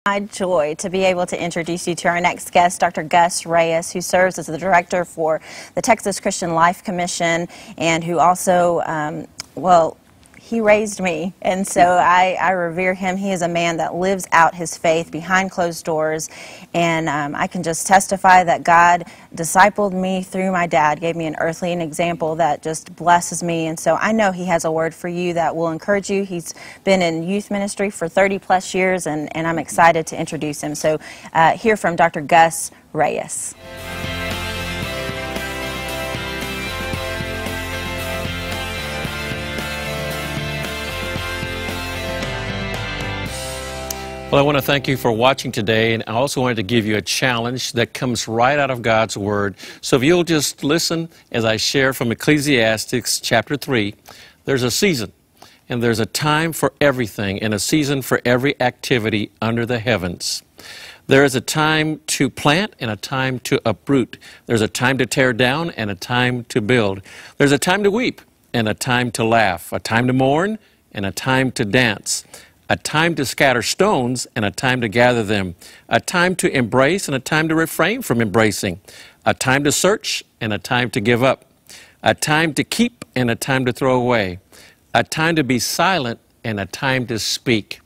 My joy to be able to introduce you to our next guest, Dr. Gus Reyes, who serves as the director for the Texas Christian Life Commission and who also, he raised me, and so I revere him. He is a man that lives out his faith behind closed doors, and I can just testify that God discipled me through my dad, gave me an earthly example that just blesses me, and so I know he has a word for you that will encourage you. He's been in youth ministry for 30-plus years, and I'm excited to introduce him. So hear from Dr. Gus Reyes. Well, I want to thank you for watching today, and I also wanted to give you a challenge that comes right out of God's Word. So if you'll just listen as I share from Ecclesiastes chapter 3, there's a season, and there's a time for everything, and a season for every activity under the heavens. There is a time to plant and a time to uproot. There's a time to tear down and a time to build. There's a time to weep and a time to laugh, a time to mourn and a time to dance, a time to scatter stones and a time to gather them, a time to embrace and a time to refrain from embracing, a time to search and a time to give up, a time to keep and a time to throw away, a time to be silent and a time to speak.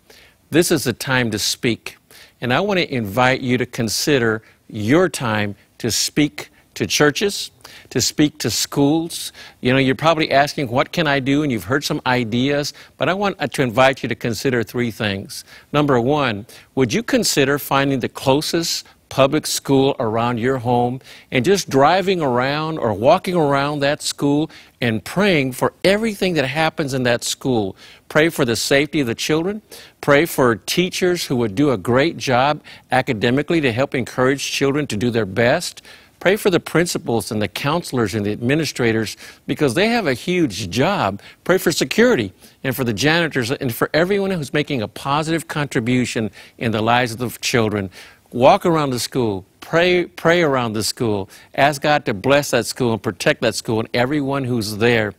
This is a time to speak. And I want to invite you to consider your time to speak to churches, to speak to schools. You know, you're probably asking, what can I do? And you've heard some ideas, but I want to invite you to consider three things. Number one, would you consider finding the closest public school around your home and just driving around or walking around that school and praying for everything that happens in that school? Pray for the safety of the children. Pray for teachers who would do a great job academically to help encourage children to do their best. Pray for the principals and the counselors and the administrators because they have a huge job. Pray for security and for the janitors and for everyone who's making a positive contribution in the lives of the children. Walk around the school. Pray around the school. Ask God to bless that school and protect that school and everyone who's there.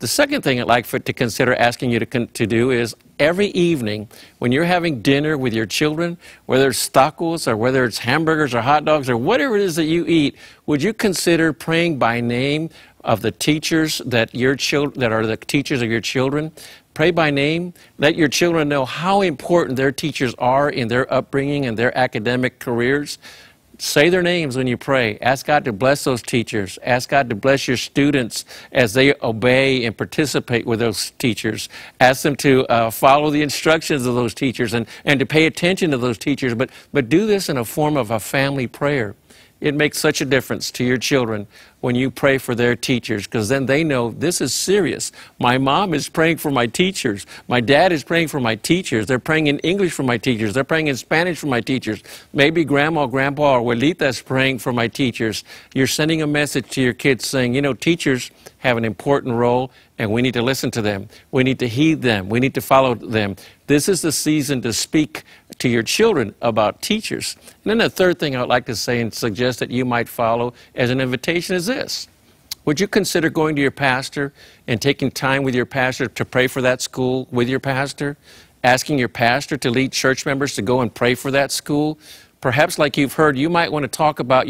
The second thing I'd like to consider asking you to do is every evening when you're having dinner with your children, whether it's tacos or whether it's hamburgers or hot dogs or whatever it is that you eat, would you consider praying by name of the teachers that are the teachers of your children? Pray by name. Let your children know how important their teachers are in their upbringing and their academic careers. Say their names when you pray. Ask God to bless those teachers. Ask God to bless your students as they obey and participate with those teachers. Ask them to follow the instructions of those teachers and to pay attention to those teachers. But do this in a form of a family prayer. It makes such a difference to your children when you pray for their teachers, because then they know this is serious. My mom is praying for my teachers. My dad is praying for my teachers. They're praying in English for my teachers. They're praying in Spanish for my teachers. Maybe grandma, grandpa, or abuelita is praying for my teachers. You're sending a message to your kids saying, you know, teachers have an important role and we need to listen to them. We need to heed them. We need to follow them. This is the season to speak to your children about teachers. And then the third thing I would like to say and suggest that you might follow as an invitation is this. Would you consider going to your pastor and taking time with your pastor to pray for that school with your pastor? Asking your pastor to lead church members to go and pray for that school? Perhaps, like you've heard, you might want to talk about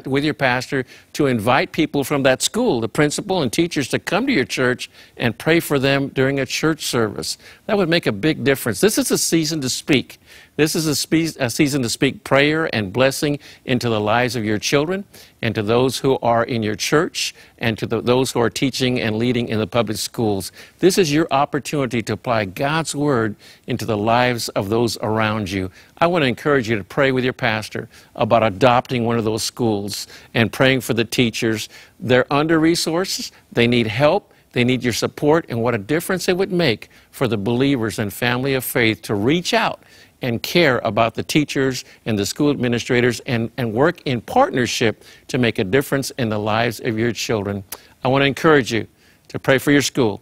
with your pastor to invite people from that school, the principal and teachers, to come to your church and pray for them during a church service. That would make a big difference. This is a season to speak. This is a season to speak prayer and blessing into the lives of your children and to those who are in your church and to those who are teaching and leading in the public schools. This is your opportunity to apply God's Word into the lives of those around you. I want to encourage you to pray with your pastor about adopting one of those schools and praying for the teachers. They're under-resourced. They need help. They need your support, and what a difference it would make for the believers and family of faith to reach out and care about the teachers and the school administrators and work in partnership to make a difference in the lives of your children. I want to encourage you to pray for your school,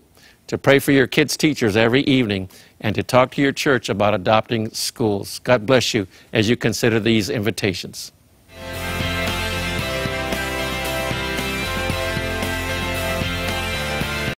to pray for your kids' teachers every evening, and to talk to your church about adopting schools. God bless you as you consider these invitations.